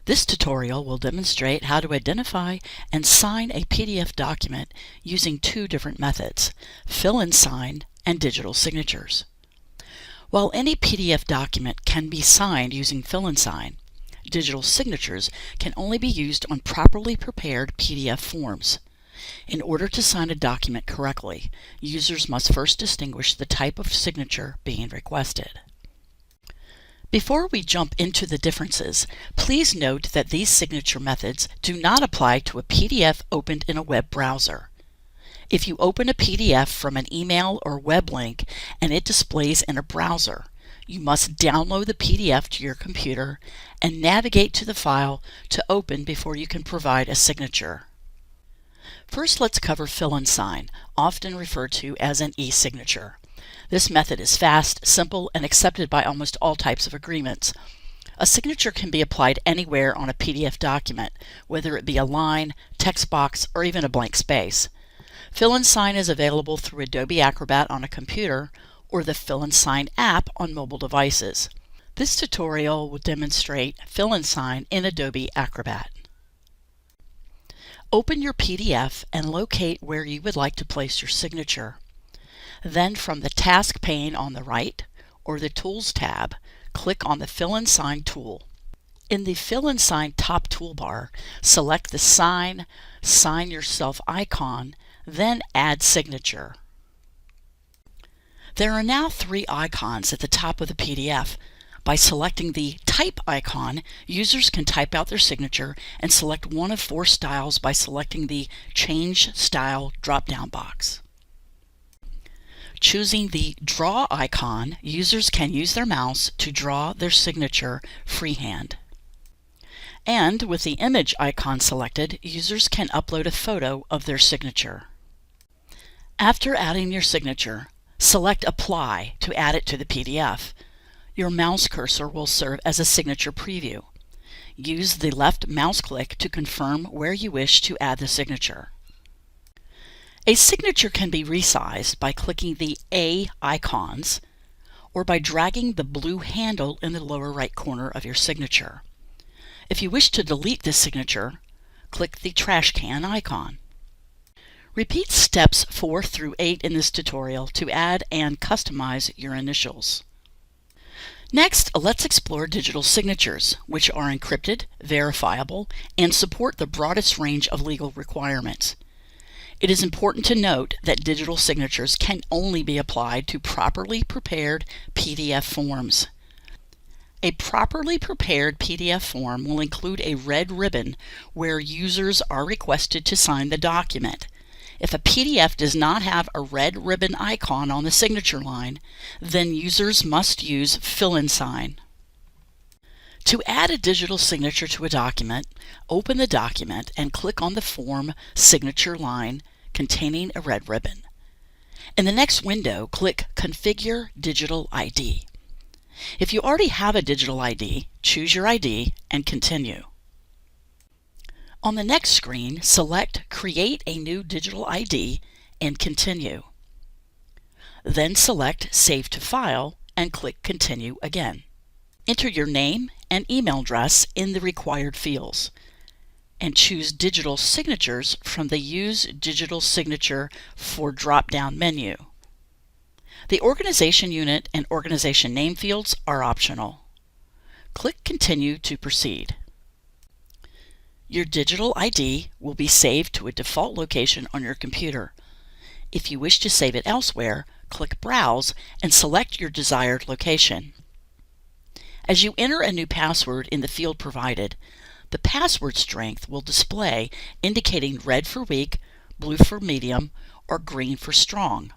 This tutorial will demonstrate how to identify and sign a PDF document using two different methods, fill-in sign and digital signatures. While any PDF document can be signed using fill-in sign, digital signatures can only be used on properly prepared PDF forms. In order to sign a document correctly, users must first distinguish the type of signature being requested. Before we jump into the differences, please note that these signature methods do not apply to a PDF opened in a web browser. If you open a PDF from an email or web link and it displays in a browser, you must download the PDF to your computer and navigate to the file to open before you can provide a signature. First, let's cover fill-in sign, often referred to as an e-signature. This method is fast, simple, and accepted by almost all types of agreements. A signature can be applied anywhere on a PDF document, whether it be a line, text box, or even a blank space. Fill-in sign is available through Adobe Acrobat on a computer or the Fill-in Sign app on mobile devices. This tutorial will demonstrate fill-in sign in Adobe Acrobat. Open your PDF and locate where you would like to place your signature. Then from the Task pane on the right, or the Tools tab, click on the Fill-in Sign tool. In the Fill-in Sign top toolbar, select the Sign Yourself icon, then Add Signature. There are now three icons at the top of the PDF. By selecting the Type icon, users can type out their signature and select one of four styles by selecting the Change Style drop-down box. Choosing the Draw icon, users can use their mouse to draw their signature freehand. And with the Image icon selected, users can upload a photo of their signature. After adding your signature, select Apply to add it to the PDF. Your mouse cursor will serve as a signature preview. Use the left mouse click to confirm where you wish to add the signature. A signature can be resized by clicking the A icons or by dragging the blue handle in the lower right corner of your signature. If you wish to delete this signature, click the trash can icon. Repeat steps 4 through 8 in this tutorial to add and customize your initials. Next, let's explore digital signatures, which are encrypted, verifiable, and support the broadest range of legal requirements. It is important to note that digital signatures can only be applied to properly prepared PDF forms. A properly prepared PDF form will include a red ribbon where users are requested to sign the document. If a PDF does not have a red ribbon icon on the signature line, then users must use fill-in sign. To add a digital signature to a document, open the document and click on the form signature line containing a red ribbon. In the next window, click Configure Digital ID. If you already have a digital ID, choose your ID and continue. On the next screen, select Create a new digital ID and continue. Then select Save to File and click Continue again. Enter your name and email address in the required fields and choose Digital Signatures from the Use Digital Signature for drop-down menu. The organization unit and organization name fields are optional. Click Continue to proceed. Your digital ID will be saved to a default location on your computer. If you wish to save it elsewhere, click Browse and select your desired location. As you enter a new password in the field provided, the password strength will display indicating red for weak, blue for medium, or green for strong.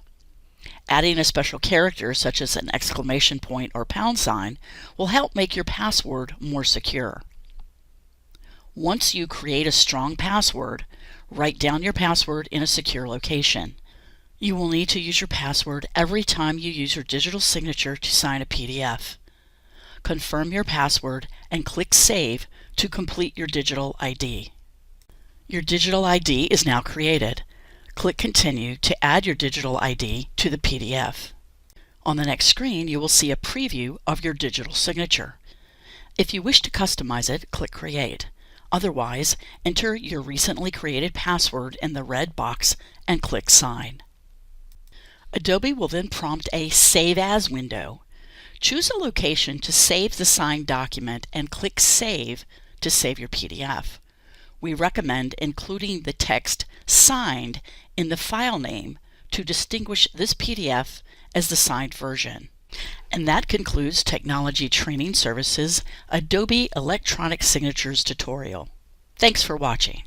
Adding a special character such as an exclamation point or pound sign will help make your password more secure. Once you create a strong password, write down your password in a secure location. You will need to use your password every time you use your digital signature to sign a PDF. Confirm your password and click Save to complete your digital ID. Your digital ID is now created. Click Continue to add your digital ID to the PDF. On the next screen, you will see a preview of your digital signature. If you wish to customize it, click Create. Otherwise, enter your recently created password in the red box and click Sign. Adobe will then prompt a Save As window. Choose a location to save the signed document and click Save to save your PDF. We recommend including the text Signed in the file name to distinguish this PDF as the signed version. And that concludes Technology Training Services Adobe Electronic Signatures tutorial. Thanks for watching.